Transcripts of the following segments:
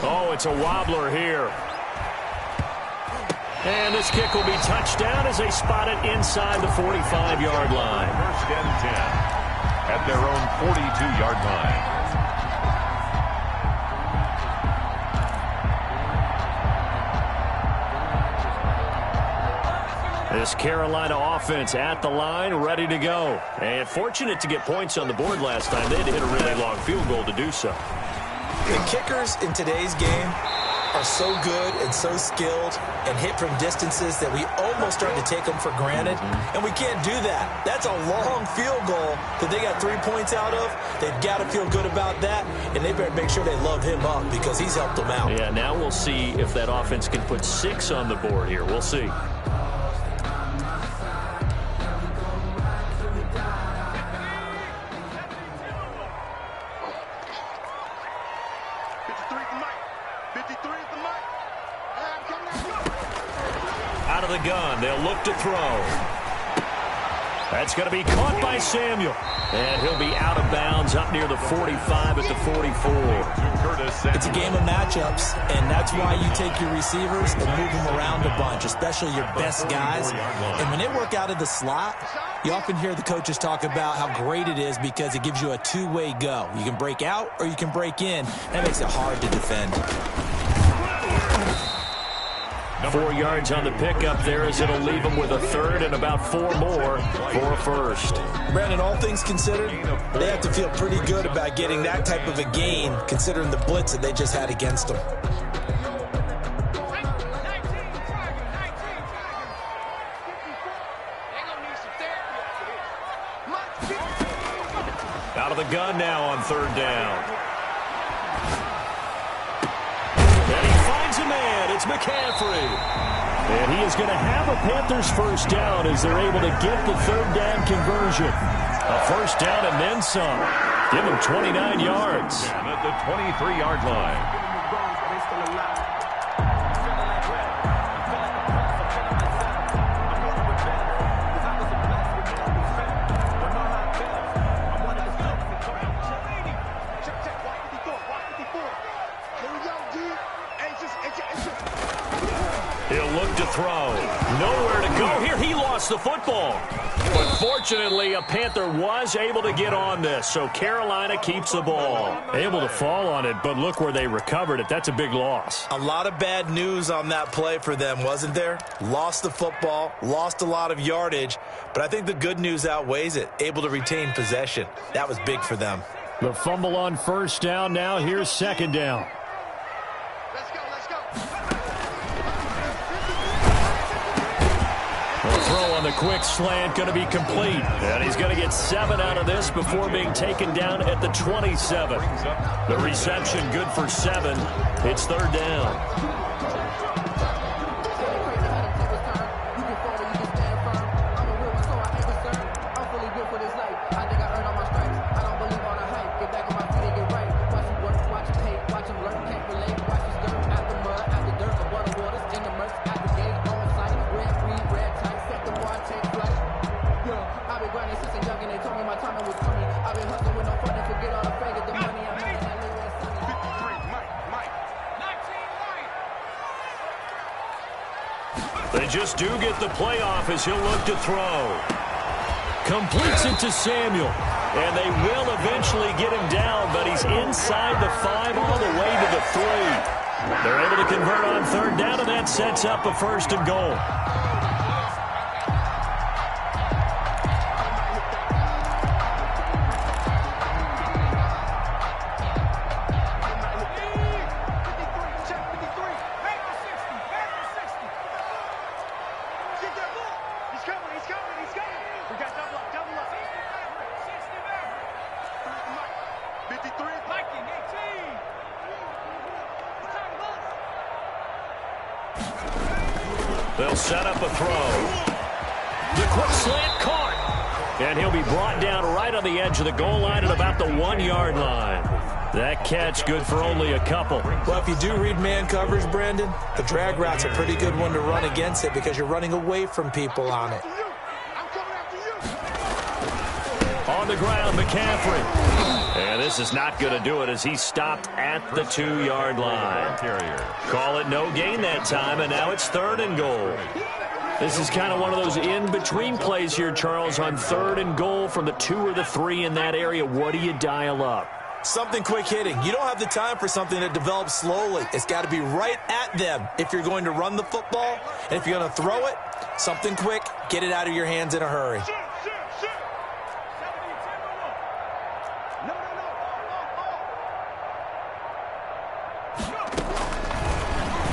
Oh, it's a wobbler here. And this kick will be touched down as they spot it inside the 45-yard line. First and 10 at their own 42-yard line. This Carolina offense at the line, ready to go. And fortunate to get points on the board last time. They had to hit a really long field goal to do so. The kickers in today's game are so good and so skilled and hit from distances that we almost start to take them for granted. And we can't do that. That's a long field goal that they got 3 points out of. They've got to feel good about that, and they better make sure they load him up because he's helped them out. Yeah, now we'll see if that offense can put 6 on the board here. We'll see. Out of the gun, they'll look to throw. That's going to be caught by Samuel. And he'll be out of bounds up near the 45 at the 44. It's a game of matchups, and that's why you take your receivers and move them around a bunch, especially your best guys. And when they work out of the slot, you often hear the coaches talk about how great it is because it gives you a two-way go. You can break out or you can break in. That makes it hard to defend. 4 yards on the pickup there as it'll leave them with a third and about 4 more for a first. Brandon, all things considered, they have to feel pretty good about getting that type of a gain considering the blitz that they just had against them. Out of the gun now on third down. A man, it's McCaffrey. And he is going to have a Panthers first down as they're able to get the third down conversion. A first down and then some. Give him 29 yards. And at the 23-yard line. He'll look to throw. Nowhere to go here. He lost the football. But fortunately, a Panther was able to get on this, so Carolina keeps the ball. Able to fall on it, but look where they recovered it. That's a big loss. A lot of bad news on that play for them, wasn't there? Lost the football, lost a lot of yardage, but I think the good news outweighs it. Able to retain possession. That was big for them. The fumble on first down. Now here's second down. Throw on the quick slant going to be complete. And he's going to get 7 out of this before being taken down at the 27. The reception good for 7. It's third down. They just do get the playoff as he'll look to throw. Completes it to Samuel. And they will eventually get him down, but he's inside the 5 all the way to the 3. They're able to convert on third down, and that sets up a first and goal. They'll set up a throw. The quick slant caught. And he'll be brought down right on the edge of the goal line at about the 1-yard line. That catch good for only a couple. Well, if you do read man coverage, Brandon, the drag route's a pretty good one to run against it because you're running away from people on it. On the ground, McCaffrey. And this is not going to do it as he's stopped at the 2-yard line. Call it no gain that time, and now it's 3rd and goal. This is kind of one of those in-between plays here, Charles, on 3rd and goal from the 2 or the 3 in that area. What do you dial up? Something quick hitting. You don't have the time for something that develops slowly. It's got to be right at them if you're going to run the football. And if you're going to throw it, something quick, get it out of your hands in a hurry.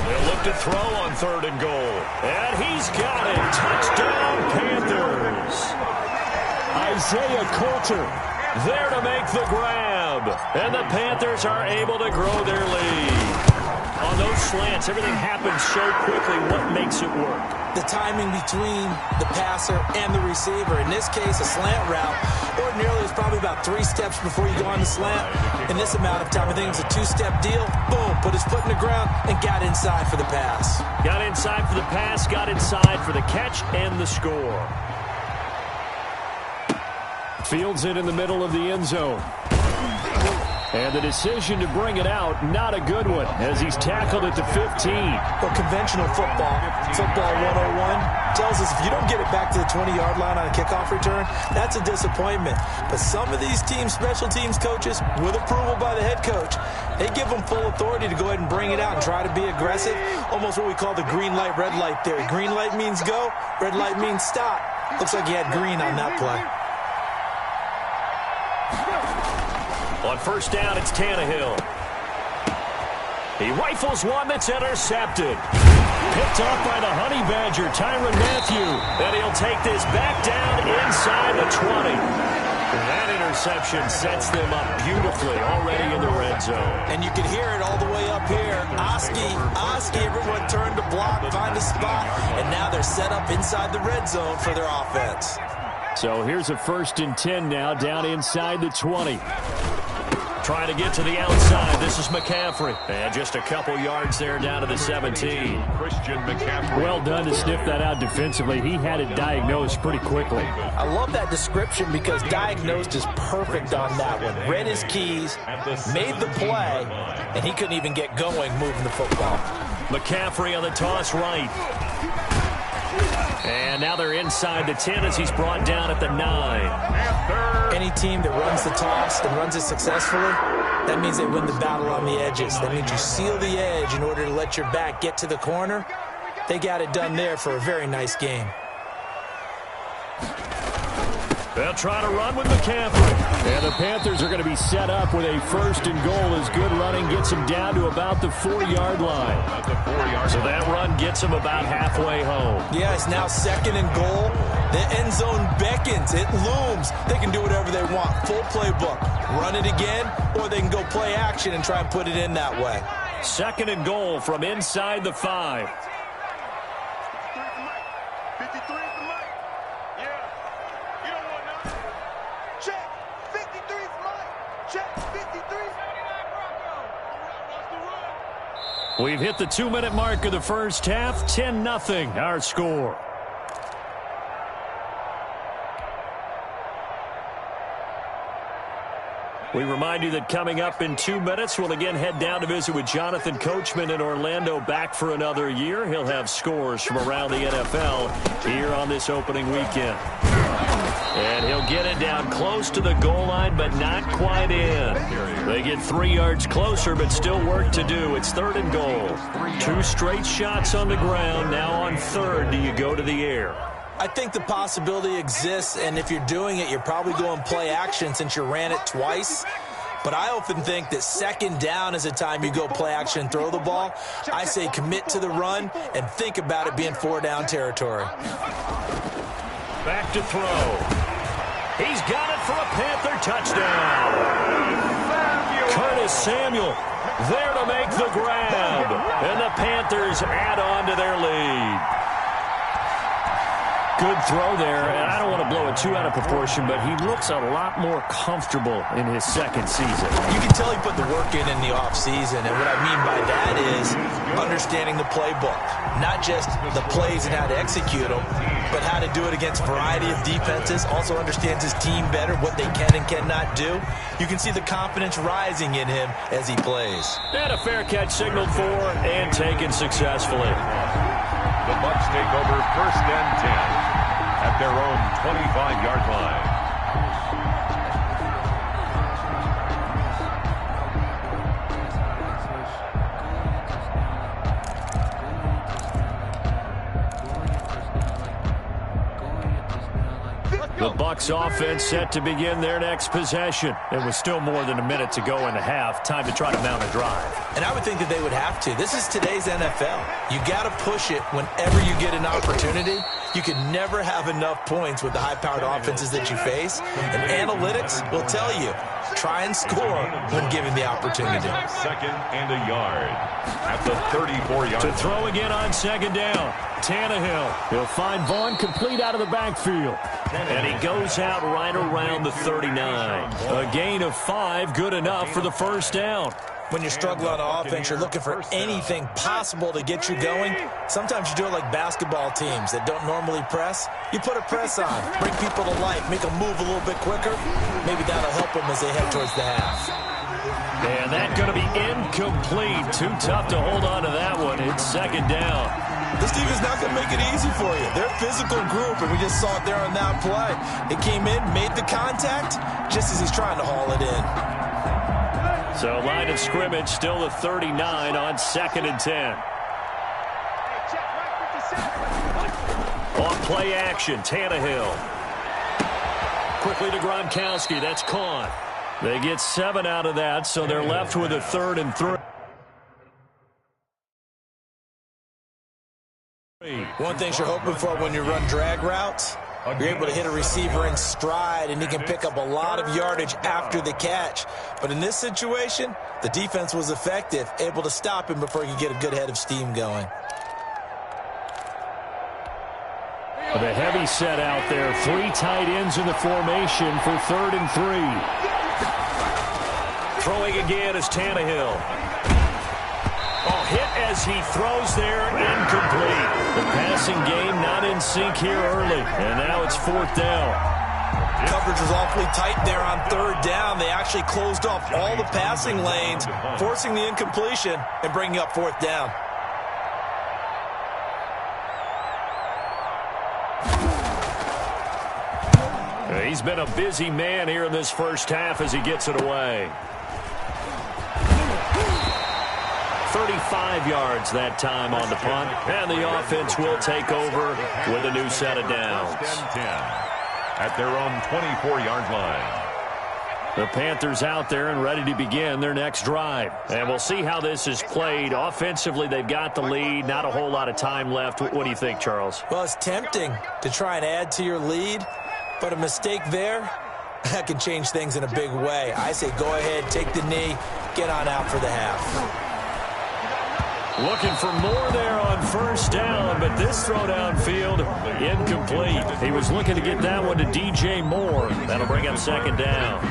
They'll look to throw on 3rd and goal. And he's got it. Touchdown, Panthers. Isaiah Coulter there to make the grab. And the Panthers are able to grow their lead. On those slants, everything happens so quickly. What makes it work? The timing between the passer and the receiver. In this case, a slant route. Ordinarily, it's probably about 3 steps before you go on the slant. In this amount of time, I think it's a 2-step deal. Boom, put his foot in the ground and got inside for the pass. Got inside for the pass, got inside for the catch and the score. Fields it in the middle of the end zone. And the decision to bring it out, not a good one, as he's tackled at the 15. Well, conventional football 101, tells us if you don't get it back to the 20-yard line on a kickoff return, that's a disappointment. But some of these teams, special teams coaches, with approval by the head coach, they give them full authority to go ahead and bring it out and try to be aggressive, almost what we call the green light, red light theory. Green light means go, red light means stop. Looks like he had green on that play. On 1st down, it's Tannehill. He rifles one that's intercepted. Picked off by the Honey Badger, Tyrann Mathieu. And he'll take this back down inside the 20. That interception sets them up beautifully already in the red zone. And you can hear it all the way up here. Oski, everyone turned to block, find a spot, and now they're set up inside the red zone for their offense. So here's a 1st and 10 now, down inside the 20. Trying to get to the outside. This is McCaffrey. And just a couple yards there down to the 17. Christian McCaffrey. Well done to sniff that out defensively. He had it diagnosed pretty quickly. I love that description because diagnosed is perfect on that one. Read his keys, made the play, and he couldn't even get going moving the football. McCaffrey on the toss right. And now they're inside the 10 as he's brought down at the 9. Any team that runs the toss and runs it successfully, that means they win the battle on the edges. That means you seal the edge in order to let your back get to the corner. They got it done there for a very nice game. They'll try to run with McCaffrey. And the Panthers are going to be set up with a 1st and goal as good running gets them down to about the 4-yard line. So that run gets them about halfway home. Yeah, it's now 2nd and goal. The end zone beckons. It looms. They can do whatever they want. Full playbook. Run it again, or they can go play action and try and put it in that way. 2nd and goal from inside the 5. We've hit the 2-minute mark of the first half. 10-0 our score. We remind you that coming up in 2 minutes, we'll again head down to visit with Jonathan Coachman in Orlando, back for another year. He'll have scores from around the NFL here on this opening weekend. And he'll get it down close to the goal line, but not quite in. They get 3 yards closer, but still work to do. It's 3rd and goal. 2 straight shots on the ground. Now on 3rd, do you go to the air? I think the possibility exists, and if you're doing it, you're probably going play action since you ran it twice. But I often think that 2nd down is the time you go play action and throw the ball. I say commit to the run and think about it being 4-down territory. Back to throw. He's got it for a Panther touchdown. Curtis Samuel there to make the grab. And the Panthers add on to their lead. Good throw there, and I don't want to blow it too out of proportion, but he looks a lot more comfortable in his 2nd season. You can tell he put the work in the offseason, and what I mean by that is understanding the playbook. Not just the plays and how to execute them, but how to do it against a variety of defenses, also understands his team better, what they can and cannot do. You can see the confidence rising in him as he plays. And a fair catch signaled for and taken successfully. The Bucs take over 1st and 10 at their own 25-yard line. The Bucs offense set to begin their next possession. It was still more than a minute to go in the half. Time to try to mount a drive. And I would think that they would have to. This is today's NFL. You got to push it whenever you get an opportunity. You can never have enough points with the high-powered offenses that you face. And analytics will tell you, try and score when given the opportunity. 2nd and a yard at the 34-yard To line. throw again on 2nd down. Tannehill. He'll find Vaughn complete out of the backfield. And he goes out right around the 39. A gain of 5, good enough for the 1st down. When you struggle on offense, you're looking for anything possible to get you going. Sometimes you do it like basketball teams that don't normally press. You put a press on, bring people to life, make them move a little bit quicker. Maybe that'll help them as they head towards the half. And that's going to be incomplete. Too tough to hold on to that one. It's 2nd down. This team is not going to make it easy for you. They're a physical group, and we just saw it there on that play. It came in, made the contact, just as he's trying to haul it in. So line of scrimmage still the 39 on 2nd and 10. On play action, Tannehill. Quickly to Gronkowski. That's caught. They get 7 out of that, so they're left with a 3rd and 3. One thing you're hoping for when you run drag routes, you're able to hit a receiver in stride, and he can pick up a lot of yardage after the catch. But in this situation, the defense was effective, able to stop him before he could get a good head of steam going. The heavy set out there. 3 tight ends in the formation for 3rd and 3. Throwing again is Tannehill. Oh, hit as he throws there, incomplete. The passing game not in sync here early, and now it's 4th down. Coverage was awfully tight there on 3rd down. They actually closed off all the passing lanes, forcing the incompletion and bringing up 4th down. He's been a busy man here in this 1st half as he gets it away. 35 yards that time on the punt, and the offense will take over with a new set of downs. 1st and 10 at their own 24-yard line. The Panthers out there and ready to begin their next drive. And we'll see how this is played. Offensively, they've got the lead. Not a whole lot of time left. What do you think, Charles? Well, it's tempting to try and add to your lead, but a mistake there, that can change things in a big way. I say go ahead, take the knee, get on out for the half. Looking for more there on 1st down, but this throw downfield, incomplete. He was looking to get that one to DJ Moore. That'll bring up 2nd down.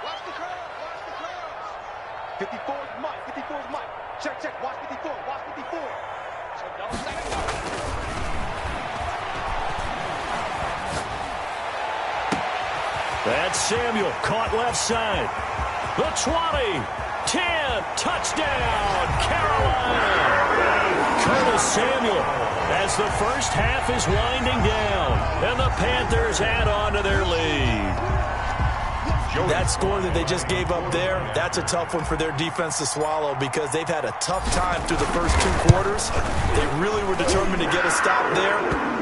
Watch the crowd. 54 is Mike. 54 is Mike. Check. Watch 54. Watch 54. So double second. That's Samuel, caught left side. The 20, 10, touchdown, Carolina. Curtis Samuel, as the 1st half is winding down, and the Panthers add on to their lead. That score that they just gave up there, that's a tough one for their defense to swallow because they've had a tough time through the first 2 quarters. They really were determined to get a stop there,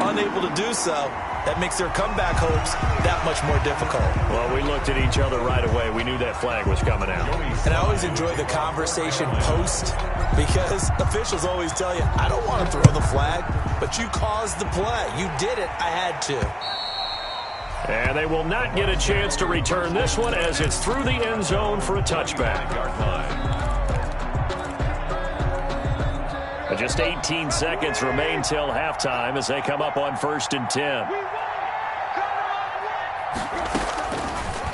unable to do so. That makes their comeback hopes that much more difficult. Well, we looked at each other right away. We knew that flag was coming out. And I always enjoy the conversation post because officials always tell you, I don't want to throw the flag, but you caused the play. You did it. I had to. And they will not get a chance to return this one as it's through the end zone for a touchback. Just 18 seconds remain till halftime as they come up on 1st and 10.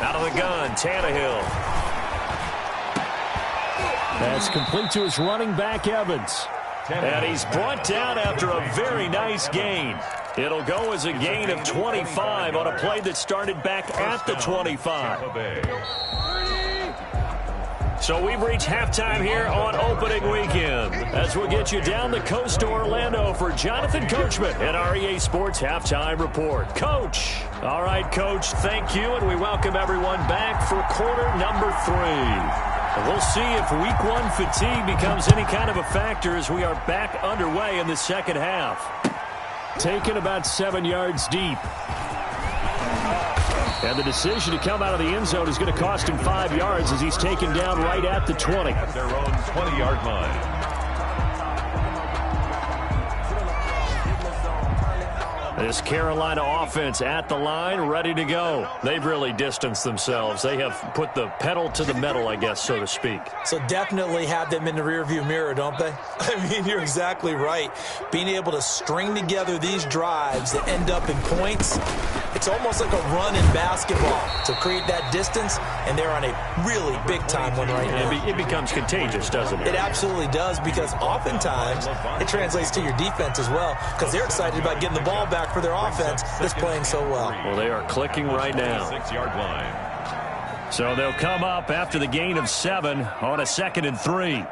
Out of the gun, Tannehill. That's complete to his running back, Evans. And he's brought down after a very nice gain. It'll go as a gain of 25 on a play that started back at the 25. So we've reached halftime here on opening weekend, as we'll get you down the coast to Orlando for Jonathan Coachman at our EA Sports Halftime Report. Coach. All right, Coach, thank you, and we welcome everyone back for quarter number 3. And we'll see if week 1 fatigue becomes any kind of a factor as we are back underway in the second half. Taken about 7 yards deep. And the decision to come out of the end zone is going to cost him 5 yards as he's taken down right at the 20. At their own 20-yard line. This Carolina offense at the line, ready to go. They've really distanced themselves. They have put the pedal to the metal, I guess, so to speak. So definitely have them in the rearview mirror, don't they? I mean, you're exactly right. Being able to string together these drives that end up in points, it's almost like a run in basketball to create that distance, and they're on a really big-time one right now. It becomes contagious, doesn't it? It absolutely does, because oftentimes it translates to your defense as well, because they're excited about getting the ball back for their offense that's playing so well. Well, they are clicking right now. 6-yard line. So they'll come up after the gain of 7 on a 2nd and 3.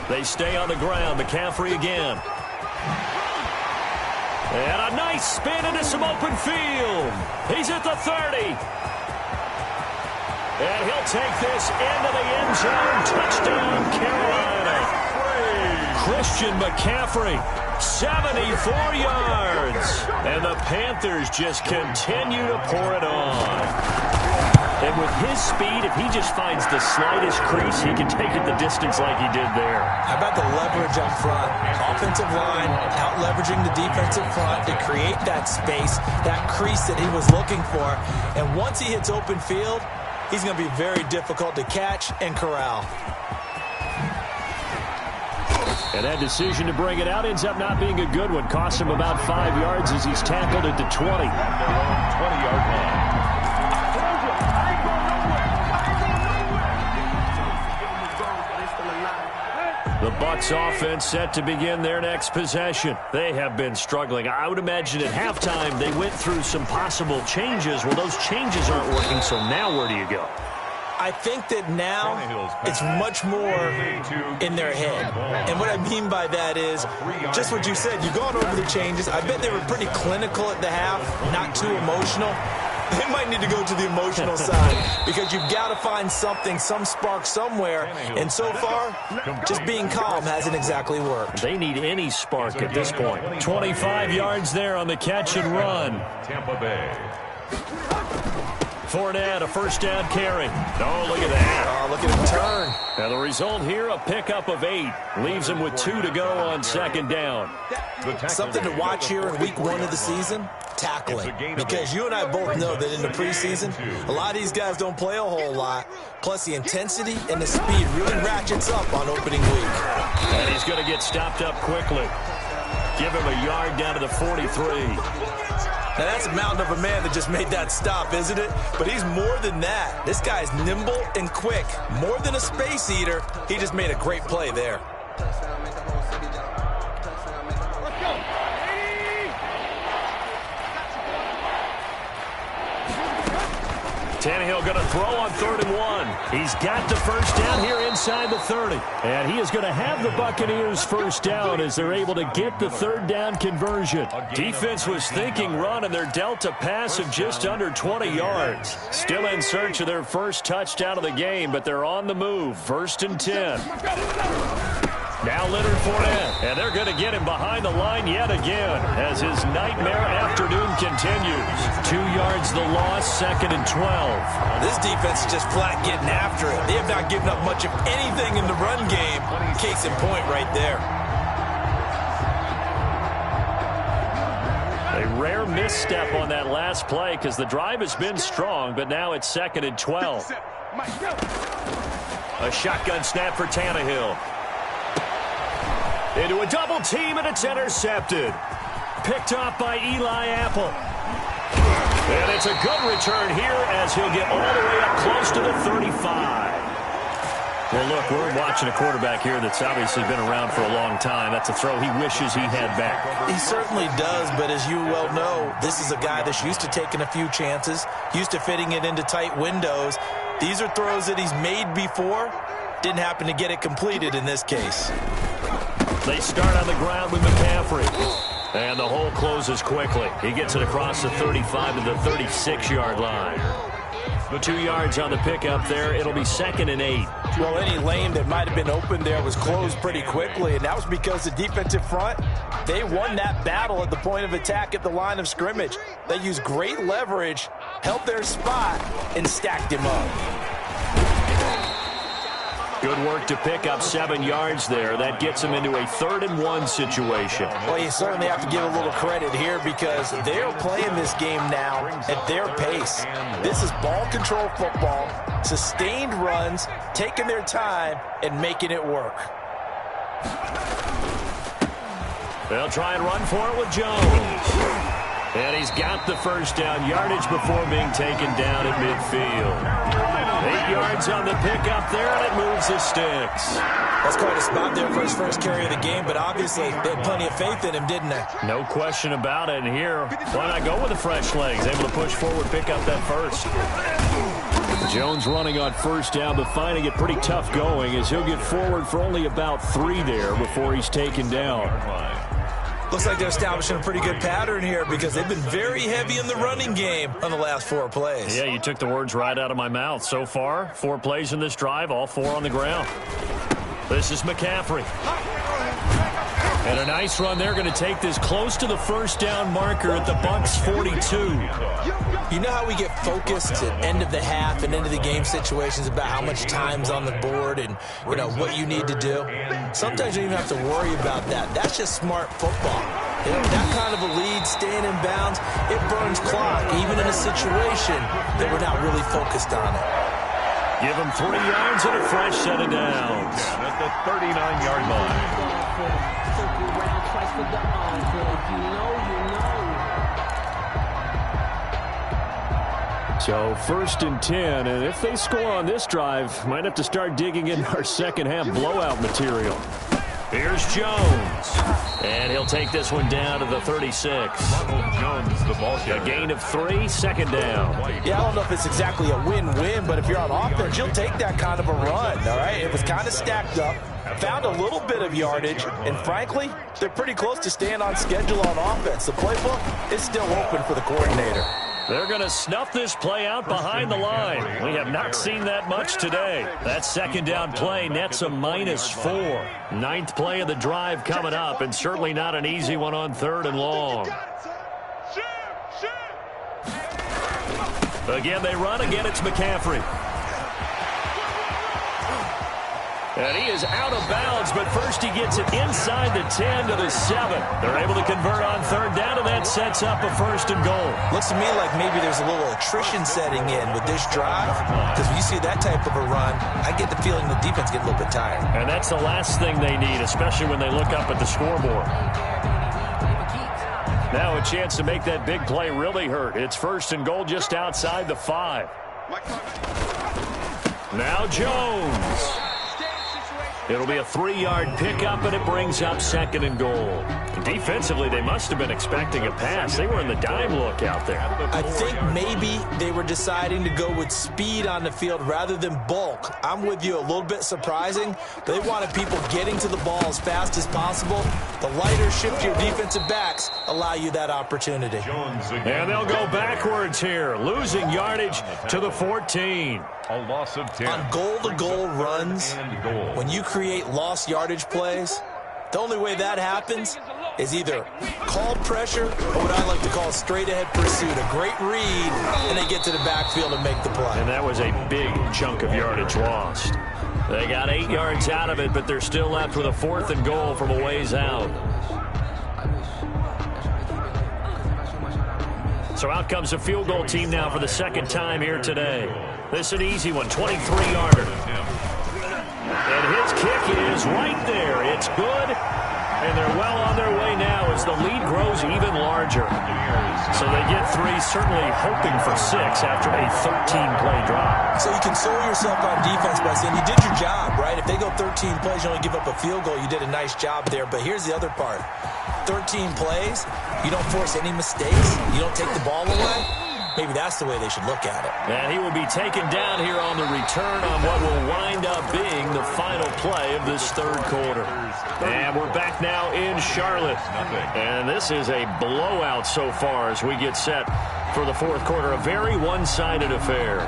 They stay on the ground. McCaffrey again. And a nice spin into some open field. He's at the 30. And he'll take this into the end zone. Touchdown, Carolina. Christian McCaffrey, 74 yards. And the Panthers just continue to pour it on. And with his speed, if he just finds the slightest crease, he can take it the distance like he did there. How about the leverage up front? Offensive line out-leveraging the defensive front to create that space, that crease that he was looking for. And once he hits open field, he's going to be very difficult to catch and corral. And that decision to bring it out ends up not being a good one. Costs him about 5 yards as he's tackled at the 20. 20-yard line. The Bucs offense set to begin their next possession. They have been struggling. I would imagine at halftime they went through some possible changes. Well, those changes aren't working, so now where do you go? I think that now it's much more in their head. And what I mean by that is just what you said. You've gone over the changes. I bet they were pretty clinical at the half, not too emotional. They might need to go to the emotional side because you've got to find something, some spark somewhere. And so far, just being calm hasn't exactly worked. They need any spark at this point. 25 yards there on the catch and run. Tampa Bay. Fournette, a first down carry. Oh, look at that. Oh, look at him turn. Now the result here, a pickup of 8. Leaves him with 2 to go on 2nd down. Something to watch here in week 1 of the season, tackling. Because you and I both know that in the preseason, a lot of these guys don't play a whole lot. Plus the intensity and the speed really ratchets up on opening week. And he's going to get stopped up quickly. Give him a yard down to the 43. Now, that's a mountain of a man that just made that stop, isn't it? But he's more than that. This guy's nimble and quick. More than a space eater, he just made a great play there. Tannehill going to throw on 3rd and 1. He's got the first down here inside the 30. And he is going to have the Buccaneers first down as they're able to get the 3rd down conversion. Defense was thinking run, and they're dealt a pass of just under 20 yards. Still in search of their first touchdown of the game, but they're on the move. 1st and 10. Now Leonard Fournette, and they're going to get him behind the line yet again as his nightmare afternoon continues. 2 yards the loss, 2nd and 12. This defense is just flat getting after it. They have not given up much of anything in the run game. Case in point right there. A rare misstep on that last play because the drive has been strong, but now it's 2nd and 12. A shotgun snap for Tannehill. Into a double team, and it's intercepted. Picked off by Eli Apple. And it's a good return here as he'll get all the way up close to the 35. Well, look, we're watching a quarterback here that's obviously been around for a long time. That's a throw he wishes he had back. He certainly does, but as you well know, this is a guy that's used to taking a few chances, used to fitting it into tight windows. These are throws that he's made before. Didn't happen to get it completed in this case. They start on the ground with McCaffrey. And the hole closes quickly. He gets it across the 35 to the 36-yard line. The 2 yards on the pickup there. It'll be 2nd and 8. Well, any lane that might have been open there was closed pretty quickly, and that was because the defensive front, they won that battle at the point of attack at the line of scrimmage. They used great leverage, held their spot, and stacked him up. Good work to pick up 7 yards there. That gets him into a 3rd and 1 situation. Well, you certainly have to give a little credit here because they're playing this game now at their pace. This is ball control football, sustained runs, taking their time, and making it work. They'll try and run for it with Jones. And he's got the first down yardage before being taken down at midfield. 8 yards on the pickup there, and it moves the sticks. That's quite a spot there for his first carry of the game, but obviously they had plenty of faith in him, didn't they? No question about it. And here, why not go with the fresh legs? Able to push forward, pick up that first. Jones running on first down, but finding it pretty tough going as he'll get forward for only about 3 there before he's taken down. Looks like they're establishing a pretty good pattern here because they've been very heavy in the running game on the last 4 plays. Yeah, you took the words right out of my mouth. So far, 4 plays in this drive, all 4 on the ground. This is McCaffrey. And a nice run. They're going to take this close to the first down marker at the Bucs 42. You know how we get focused at end of the half and end of the game situations about how much time's on the board and, you know, what you need to do? Sometimes you don't even have to worry about that. That's just smart football. You know, that kind of a lead, staying in bounds, it burns clock, even in a situation that we're not really focused on it. Give them 3 yards and a fresh set of downs. At the 39-yard line. So 1st and 10, and if they score on this drive, might have to start digging in our second half blowout material. Here's Jones, and he'll take this one down to the 36. Jones, the ball A gain of 3, 2nd down. Yeah, I don't know if it's exactly a win-win, but if you're on offense, you'll take that kind of a run, all right? It was kind of stacked up, found a little bit of yardage, and frankly, they're pretty close to staying on schedule on offense. The playbook is still open for the coordinator. They're going to snuff this play out behind the line. We have not seen that much today. That 2nd down play nets a -4. 9th play of the drive coming up, and certainly not an easy one on 3rd and long. Again, they run. Again, it's McCaffrey. And he is out of bounds, but first he gets it inside the 10 to the 7. They're able to convert on 3rd down, and that sets up a 1st and goal. Looks to me like maybe there's a little attrition setting in with this drive, because when you see that type of a run, I get the feeling the defense get a little bit tired. And that's the last thing they need, especially when they look up at the scoreboard. Now a chance to make that big play really hurt. It's 1st and goal just outside the 5. Now Jones. It'll be a 3-yard pickup, and it brings up 2nd and goal. Defensively, they must have been expecting a pass. They were in the dime look out there. I think maybe they were deciding to go with speed on the field rather than bulk. I'm with you, a little bit surprising. They wanted people getting to the ball as fast as possible. The lighter, shiftier defensive backs allow you that opportunity. And they'll go backwards here, losing yardage to the 14. A loss of 10. On goal-to-goal runs, when you create lost yardage plays, the only way that happens is either called pressure or what I like to call straight-ahead pursuit. A great read, and they get to the backfield and make the play. And that was a big chunk of yardage lost. They got 8 yards out of it, but they're still left with a 4th and goal from a ways out. So out comes the field goal team now for the 2nd time here today. This is an easy one, 23-yarder. And his kick is right there. It's good, and they're well on their way now as as the lead grows even larger. So they get 3, certainly hoping for 6 after a 13-play drive. So you console yourself on defense by saying you did your job, right? If they go 13 plays, you only give up a field goal, you did a nice job there. But here's the other part. 13 plays, you don't force any mistakes, you don't take the ball away. Maybe that's the way they should look at it. And he will be taken down here on the return on what will wind up being the final play of this third quarter. And we're back now in Charlotte. And this is a blowout so far as we get set for the fourth quarter. A very one-sided affair.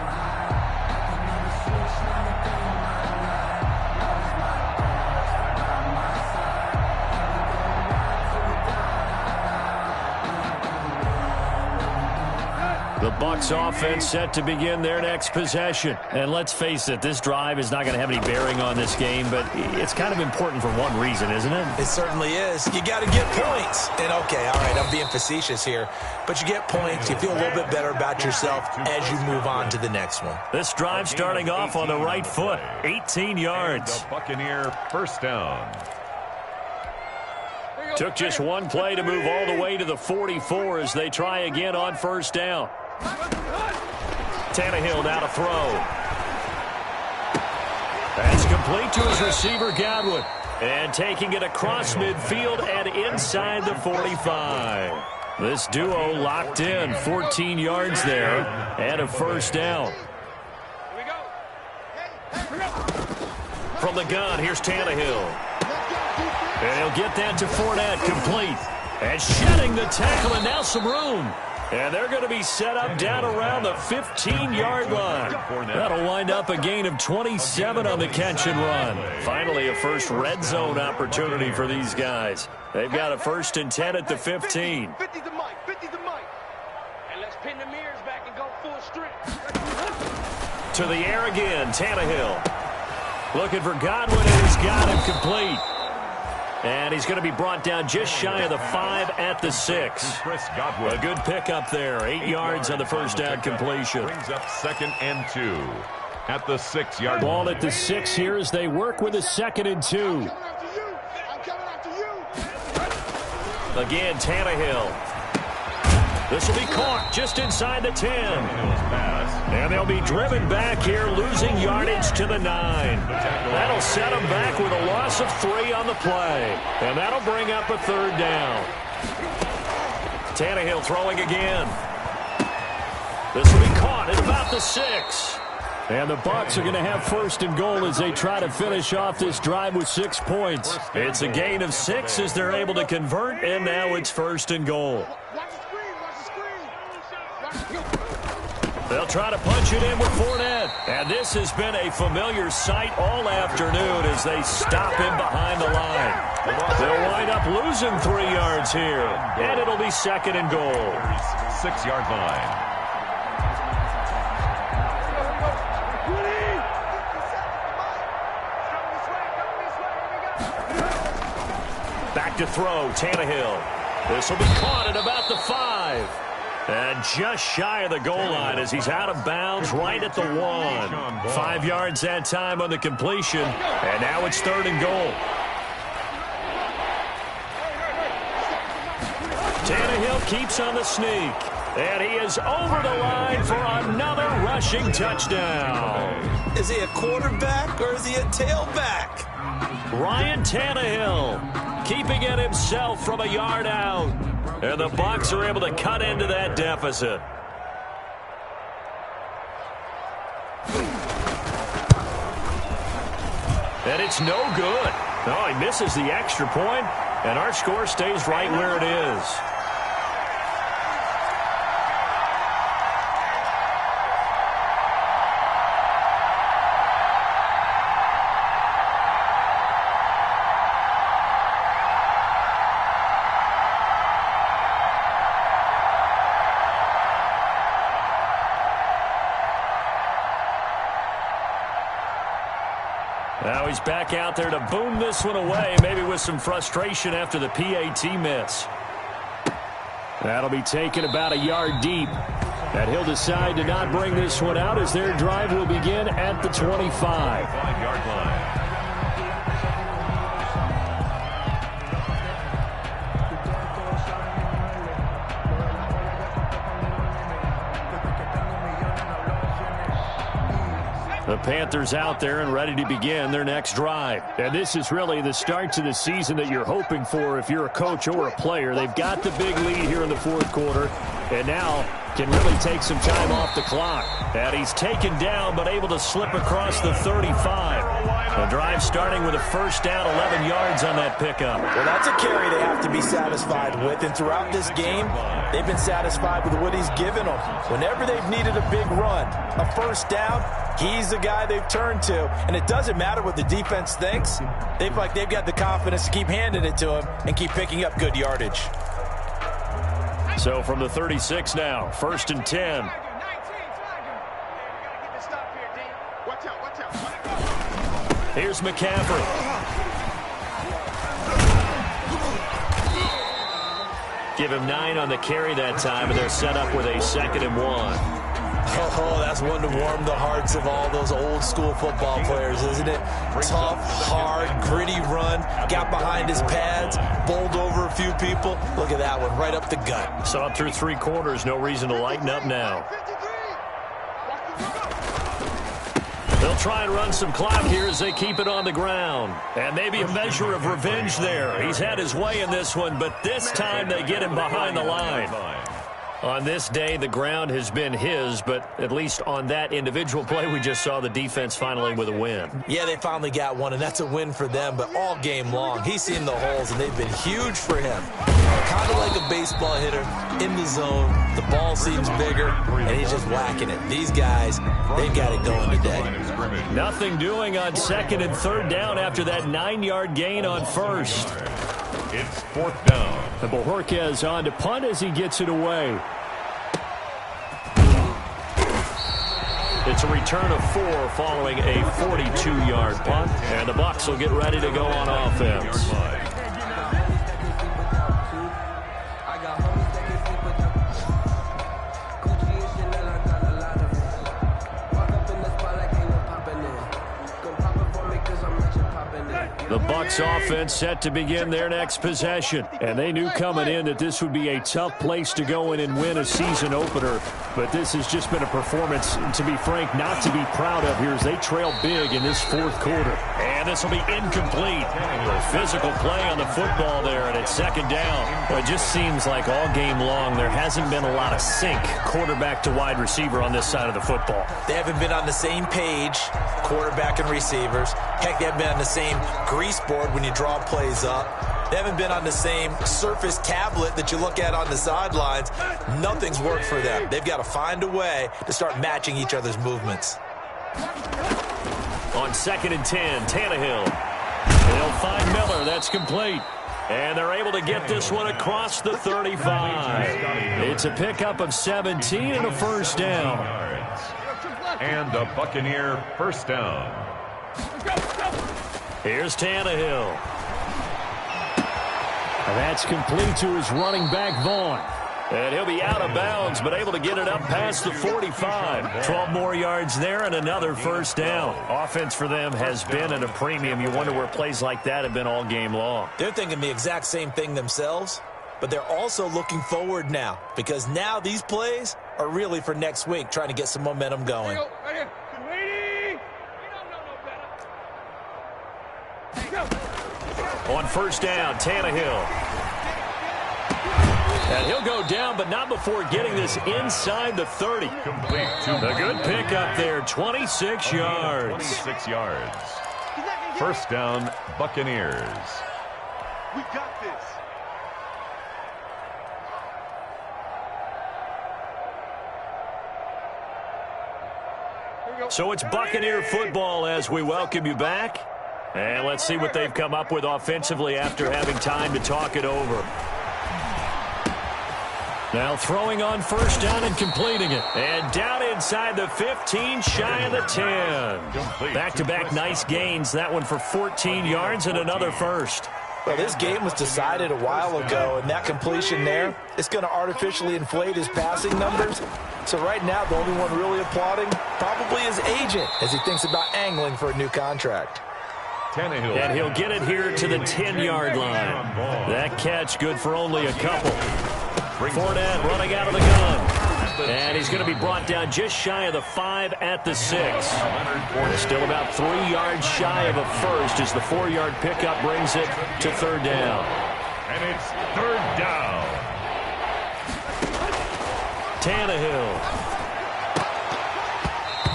The Bucs offense set to begin their next possession. And let's face it, this drive is not going to have any bearing on this game, but it's kind of important for one reason, isn't it? It certainly is. You got to get points. And okay, all right, I'm being facetious here, but you get points, you feel a little bit better about yourself as you move on to the next one. This drive starting off on the right foot, 18 yards. The Buccaneer first down. Took just one play to move all the way to the 44 as they try again on first down. Tannehill now to throw. That's complete to his receiver, Godwin. And taking it across midfield and inside the 45. This duo locked in, 14 yards there, and a first down. From the gun, here's Tannehill. And he'll get that to Fournette, complete. And shedding the tackle, and now some room. And they're going to be set up down around the 15-yard line. That'll wind up a gain of 27 on the catch and run. Finally, a first red zone opportunity for these guys. They've got a 1st and 10 at the 15. 50 the mic, 50 the mic. And let's pin the mirrors back and go full strength. To the air again, Tannehill. Looking for Godwin, and he's got him complete. And he's going to be brought down just shy of the 5 at the 6. A good pickup there. 8 yards on the first down completion. Brings up 2nd and 2 at the 6-yard line. Ball at the 6 here as they work with a 2nd and 2. I'm coming after you. Again, Tannehill. This will be caught just inside the 10. And they'll be driven back here, losing yardage to the 9. That'll set them back with a loss of 3 on the play. And that'll bring up a 3rd down. Tannehill throwing again. This will be caught at about the 6. And the Bucs are going to have 1st and goal as they try to finish off this drive with 6 points. It's a gain of 6 as they're able to convert, and now it's 1st and goal. They'll try to punch it in with Fournette. And this has been a familiar sight all afternoon as they stop him behind the line. They'll wind up losing 3 yards here. And it'll be 2nd and goal. 6-yard line. Back to throw, Tannehill. This will be caught at about the 5. And just shy of the goal line as he's out of bounds right at the 1. 5 yards that time on the completion. And now it's 3rd and goal. Tannehill keeps on the sneak. And he is over the line for another rushing touchdown. Is he a quarterback or is he a tailback? Ryan Tannehill keeping it himself from a yard out. And the Bucs are able to cut into that deficit. And it's no good. Oh, he misses the extra point, and our score stays right where it is. Now he's back out there to boom this one away, maybe with some frustration after the PAT miss. That'll be taken about a yard deep. And he'll decide to not bring this one out as their drive will begin at the 25. 5-yard line. The Panthers out there and ready to begin their next drive. And this is really the start to the season that you're hoping for if you're a coach or a player. They've got the big lead here in the fourth quarter, and now can really take some time off the clock. And he's taken down but able to slip across the 35. The drive starting with a first down, 11 yards on that pickup. Well, that's a carry they have to be satisfied with. And throughout this game, they've been satisfied with what he's given them. Whenever they've needed a big run, a first down, he's the guy they've turned to. And it doesn't matter what the defense thinks. They've got the confidence to keep handing it to him and keep picking up good yardage. So from the 36 now, first and 10. Here's McCaffrey. Give him 9 on the carry that time, and they're set up with a 2nd and 1. Oh, that's one to warm the hearts of all those old-school football players, isn't it? Tough, hard, gritty run, got behind his pads, bowled over a few people. Look at that one, right up the gut. Saw it through 3 quarters, no reason to lighten up now. They'll try and run some clock here as they keep it on the ground. And maybe a measure of revenge there. He's had his way in this one, but this time they get him behind the line. On this day, the ground has been his, but at least on that individual play, we just saw the defense finally with a win. Yeah, they finally got one, and that's a win for them, but all game long, he's seen the holes, and they've been huge for him. Kind of like a baseball hitter in the zone. The ball seems bigger, and he's just whacking it. These guys, they've got it going today. Nothing doing on 2nd and 3rd down after that 9-yard gain on first. It's 4th down. And Bojorquez on to punt as he gets it away. It's a return of 4 following a 42-yard punt. And the Bucs will get ready to go on offense. The Bucs offense set to begin their next possession. And they knew coming in that this would be a tough place to go in and win a season opener. But this has just been a performance, to be frank, not to be proud of here as they trail big in this fourth quarter. And this will be incomplete. A physical play on the football there, and it's 2nd down. Well, it just seems like all game long there hasn't been a lot of sync quarterback to wide receiver on this side of the football. They haven't been on the same page, quarterback and receivers. Heck, they haven't been on the same grease board when you draw plays up. They haven't been on the same surface tablet that you look at on the sidelines. Nothing's worked for them. They've got to find a way to start matching each other's movements. On 2nd and 10, Tannehill. They'll find Miller. That's complete. And they're able to get this one across the 35. It's a pickup of 17 and a first down. And a Buccaneer first down. Here's Tannehill. And that's complete to his running back, Vaughn. And he'll be out of bounds, but able to get it up past the 45. 12 more yards there and another first down. Offense for them has been at a premium. You wonder where plays like that have been all game long. They're thinking the exact same thing themselves, but they're also looking forward now because now these plays are really for next week, trying to get some momentum going. On first down, Tannehill. And he'll go down, but not before getting this inside the 30. Complete. A good pickup there, 26 yards. 26 yards. First down, Buccaneers. We got this. So it's Buccaneer football as we welcome you back. And let's see what they've come up with offensively after having time to talk it over. Now throwing on first down and completing it. And down inside the 15, shy of the 10. Back-to-back nice gains. That one for 14 yards and another first. Well, this game was decided a while ago, and that completion there is going to artificially inflate his passing numbers. So right now, the only one really applauding probably his agent as he thinks about angling for a new contract. Tannehill. And he'll get it here to the 10-yard line. That catch good for only a couple. Fournette running out of the gun. And he's going to be brought down just shy of the 5 at the 6. Still about 3 yards shy of a first as the 4-yard pickup brings it to 3rd down. And it's 3rd down. Tannehill.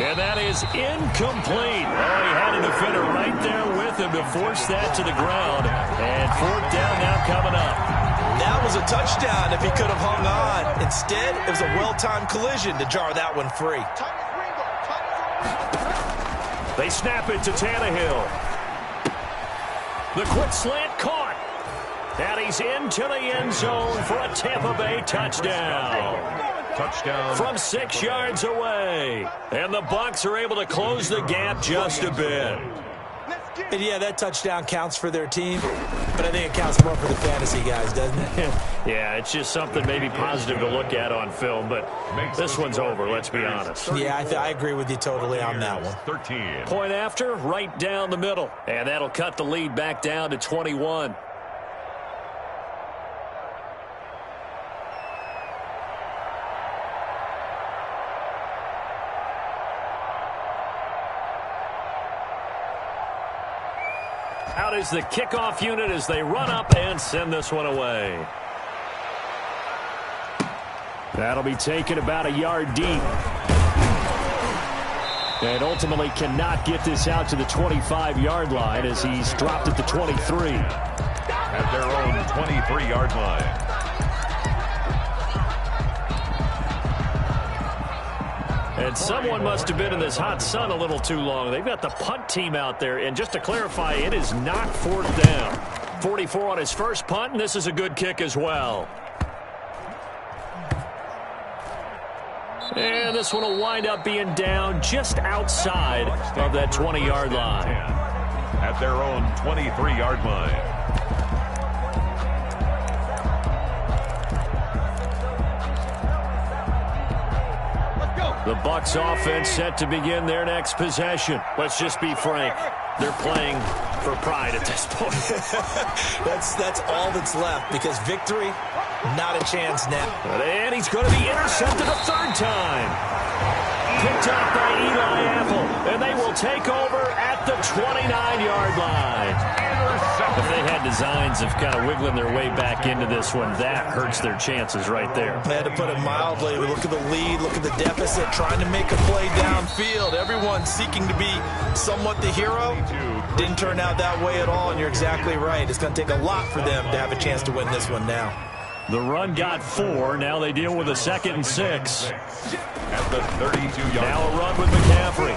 And that is incomplete. Oh, he had a defender right there with him to force that to the ground. And 4th down now coming up. That was a touchdown if he could have hung on. Instead, it was a well-timed collision to jar that one free. They snap it to Tannehill. The quick slant caught. And he's into the end zone for a Tampa Bay touchdown. Touchdown. From 6 yards away. And the Bucs are able to close the gap just a bit. And yeah, that touchdown counts for their team, but I think it counts more for the fantasy guys, doesn't it? Yeah, it's just something maybe positive to look at on film, but this one's over, let's be honest. Yeah, I agree with you totally on that one. 13. Point after, right down the middle. And that'll cut the lead back down to 21. Out is the kickoff unit as they run up and send this one away. That'll be taken about a yard deep. And ultimately cannot get this out to the 25-yard line as he's dropped at the 23. At their own 23-yard line. And someone must have been in this hot sun a little too long. They've got the punt team out there. And just to clarify, it is not 4th down. 44 on his first punt, and this is a good kick as well. And this one will wind up being down just outside of that 20-yard line. At their own 23-yard line. The Bucs offense set to begin their next possession. Let's just be frank. They're playing for pride at this point. That's all that's left because victory, not a chance now. And he's going to be intercepted a 3rd time. Picked up by Eli Apple. And they will take over at the 29-yard line. If they had designs of kind of wiggling their way back into this one, that hurts their chances right there. I had to put it mildly. We look at the lead, look at the deficit, trying to make a play downfield. Everyone seeking to be somewhat the hero. Didn't turn out that way at all, and you're exactly right. It's going to take a lot for them to have a chance to win this one now. The run got 4. Now they deal with a 2nd and 6. At the 32-yard line. Now a run with McCaffrey.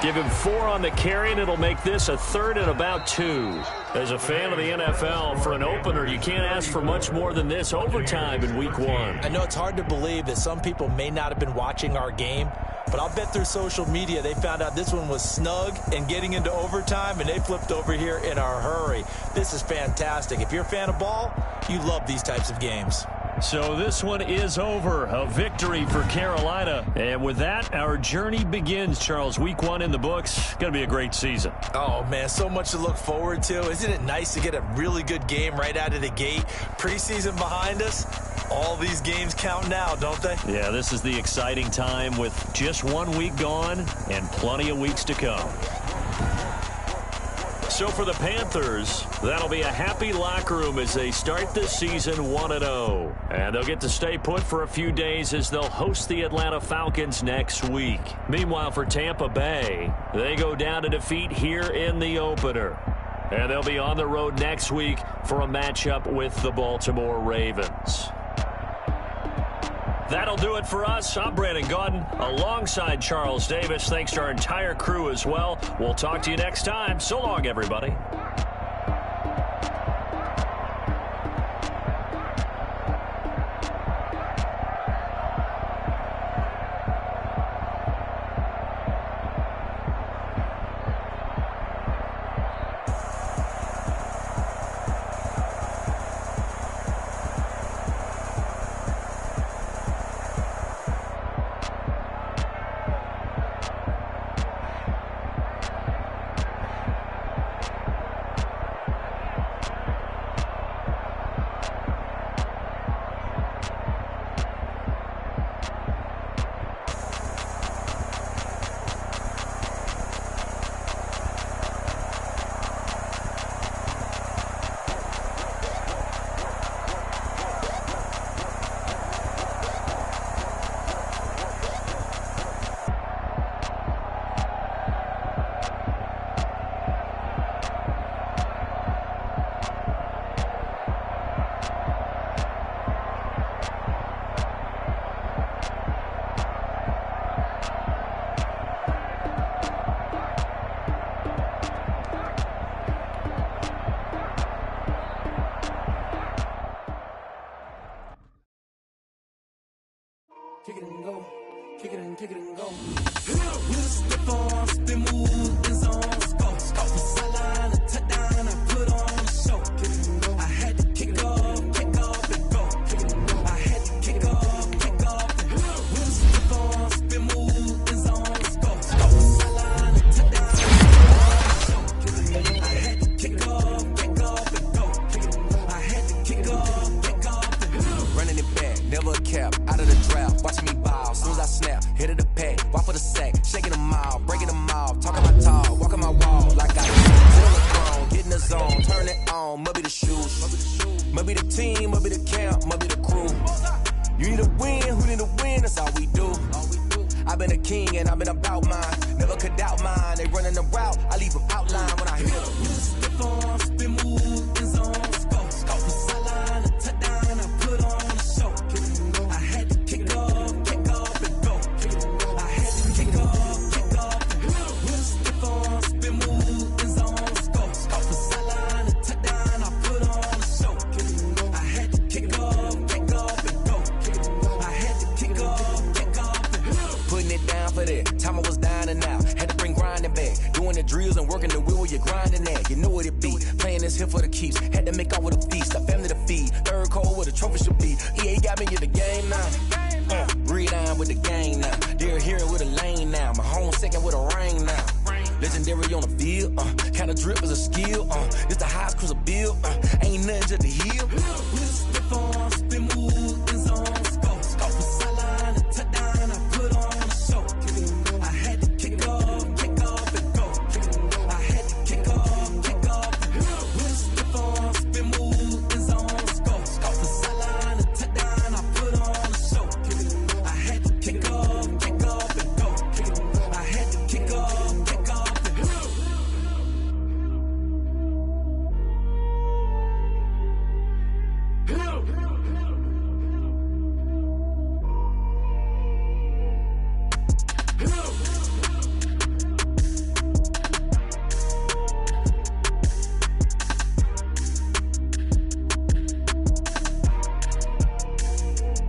Give him 4 on the carry, and it'll make this a 3rd and about 2. As a fan of the NFL, for an opener, you can't ask for much more than this overtime in Week 1. I know it's hard to believe that some people may not have been watching our game, but I'll bet through social media they found out this one was snug and getting into overtime, and they flipped over here in a hurry. This is fantastic. If you're a fan of ball, you love these types of games. So this one is over. A victory for Carolina. And with that, our journey begins, Charles. Week 1 in the books. Going to be a great season. Oh, man, so much to look forward to. Isn't it nice to get a really good game right out of the gate? Preseason behind us. All these games count now, don't they? Yeah, this is the exciting time with just 1 week gone and plenty of weeks to come. So for the Panthers, that'll be a happy locker room as they start this season 1-0. And they'll get to stay put for a few days as they'll host the Atlanta Falcons next week. Meanwhile, for Tampa Bay, they go down to defeat here in the opener. And they'll be on the road next week for a matchup with the Baltimore Ravens. That'll do it for us. I'm Brandon Gaudin alongside Charles Davis. Thanks to our entire crew as well. We'll talk to you next time. So long, everybody. kick it and go, kick it and go. With a stiff arm, spin move, in zone, scope. From sideline to touchdown, I put on a show. I had to kick off and go. I had to kick off and go. With a stiff arm, spin move, in zone, scope. From sideline to touchdown, I put on a show. I had to kick off and go. I had to kick off and go. Running it back, never a cap, out of the draft, watching me bow. Soon as I snap, hit of the pack, walk for the sack, shaking them out, breaking them off, talking my talk, walking my wall like I sit on the throne, get in the zone, turn it on, must be the shoes, must be the team, must be the camp, must be the crew. You need a win, who need a win? That's all we do. I've been a king and I've been about mine, never could doubt mine. They running the route, I leave them outline when I hit them. Stiff arm, spin move, in zone, scope. From sideline to touchdown, I put on a show. I had to kick off and go. I had to kick off and go. With a stiff arm, spin move, in zone, scope. From sideline to touchdown, I put on a show. I had to kick off and go. I had to kick off and go. Putting it down for that. Time I was dying and out. Had to bring grinding back. Doing the drills and working the wheel where you're grinding at. You know what it be. Playing this here for the keeps. Had to make out with a feast. A family to feed. Third cold where the trophy should be. EA got me in the game now. Breathe on with the game now. They're here with a lane now. My home second with a ring now. Legendary on the field. Kinda drip is a skill. This the highest cruiser bill. Ain't nothing to the hill. With a stiff arm, spin move, in zone, scope. From sideline to touchdown, I put on a show. I had to kick off and go. I had to kick off and go. With a stiff arm, spin move, in zone, scope. From sideline to touchdown, I put on a show. I had to kick off and go. I had to kick off and go.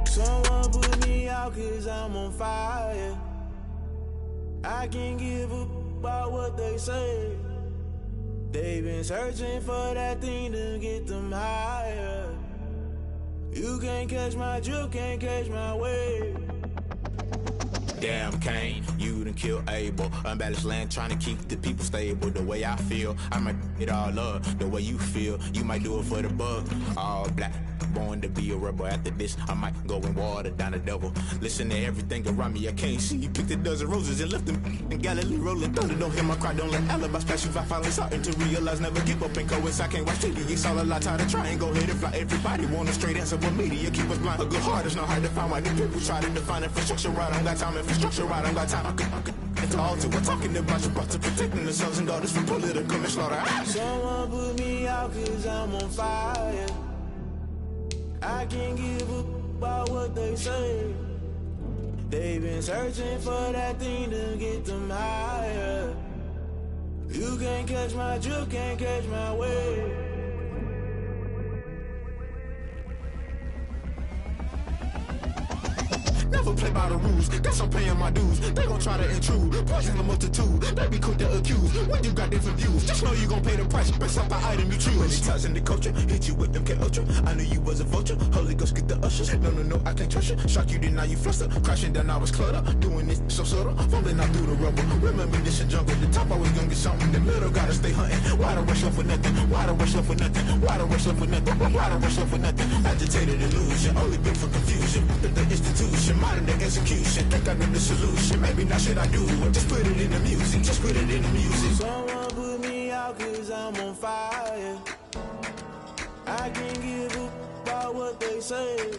Someone put me out 'cause I'm on fire. I can't give up about what they say. They've been searching for that thing to get them higher. You can't catch my drift, can't catch my wave. Damn Kane, you done killed Abel. Unbalanced land trying to keep the people stable. The way I feel, I might it all up. The way you feel, you might do it for the bug. All black, born to be a rebel. After this, I might go and water down the devil. Listen to everything around me, I can't see. Picked a dozen roses and left them in Galilee rolling thunder. Don't hear my cry, don't let alibis pass you. I finally starting to realize, never give up and coast. I can't watch TV, it's all a lot. Tired of trying, go ahead and fly. Everybody want a straight answer, but media keep us blind. A good heart is not hard to find. Why the people try to define infrastructure right? I don't got time, infrastructure right, I don't got time. I could it's all to we're talking about you, about to protecting the sons and daughters from political and slaughter. Someone put me out 'cause I'm on fire. I can't give up about what they say. They've been searching for that thing to get them higher. You can't catch my drift, can't catch my wave. Never play by the rules, guess I'm paying my dues. They gon' try to intrude, poison the multitude. They be quick to accuse, when you got different views. Just know you gon' pay the price, based off the item you choose. When it ties in the culture, hit you with MK Ultra. I knew you was a vulture, Holy Ghost get the ushers. No, I can't trust you. Shock you, then now you fluster. Crashing down, I was clutter. Doing this so subtle, falling out through the rubble. Remember this in jungle, the top I was gonna get something. The middle gotta stay hunting. Why the rush left for nothing? Why the rush left for nothing? Why the rush left for nothing? Why the rush left for nothing? Agitated illusion, only built for confusion. The institution, modern day execution. Think I know the solution. Maybe not should I do it? Just put it in the music. Just put it in the music. Someone put me out 'cause I'm on fire. I can't give up about what they say.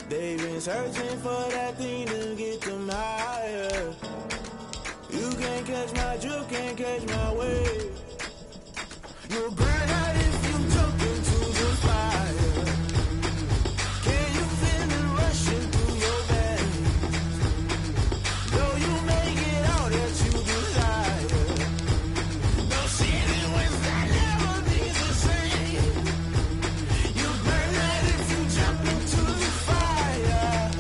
They've been searching for that thing to get them higher. You can't catch my drift, can't catch my wave. You'll burn out if you jump into the fire. Can you feel it rushing through your veins? Though you may get all that you desire, no city was that never be the same. You burn out if you jump into the fire.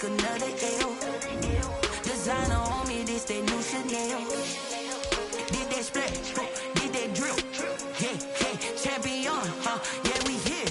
take another L. Designer on me, this that new Chanel. Did that splash, did that drill. Yeah, champion, yeah, we here.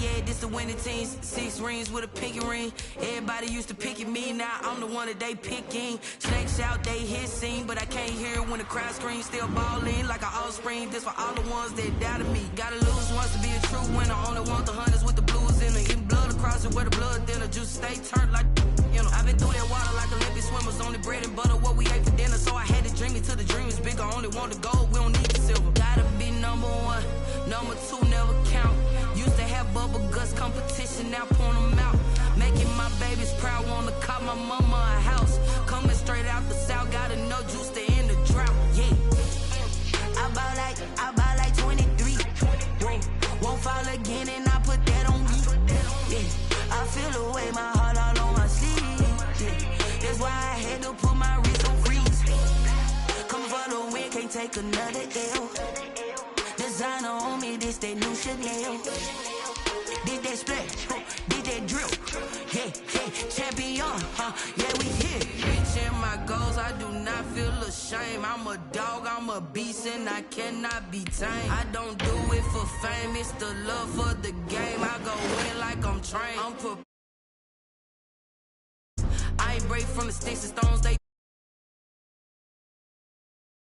Yeah, this the winning team. 6 rings with a pinky ring. Everybody used to pick at me, now I'm the one that they picking. Snakes out, they hit scene, but I can't hear it when the crowd screams. Still ballin' like an offspring. This for all the ones that doubted me. Gotta lose once to be a true winner. Only want the hunters with the blues in it. Getting blood across it where the blood thinner. Juice stay turned like, you know. I've been through that water like Olympic swimmers. Only bread and butter, what we ate for dinner. So I had to dream it till the dream is bigger. Only want the gold, we don't need the silver. Gotta be number 1, number 2 never count. Used to have bubble guts competition, now point them out. Making my babies proud, wanna call my mama a house. Coming straight out the south, gotta know juice to end the drought. Yeah, I bought like 23. Whoa, won't fall again and I put that on me. Yeah, I feel the way, my heart all on my sleeve. Yeah, that's why I had to put my wrist on freeze. Come for the win, can't take another L. Designer on me, this that new Chanel. Did that splash, did that drill. Yeah, champion, yeah, we here. Reaching my goals, I do not feel ashamed. I'm a dog, I'm a beast, and I cannot be tamed. I don't do it for fame, it's the love for the game. I go in like I'm trained. I ain't break from the sticks and stones, they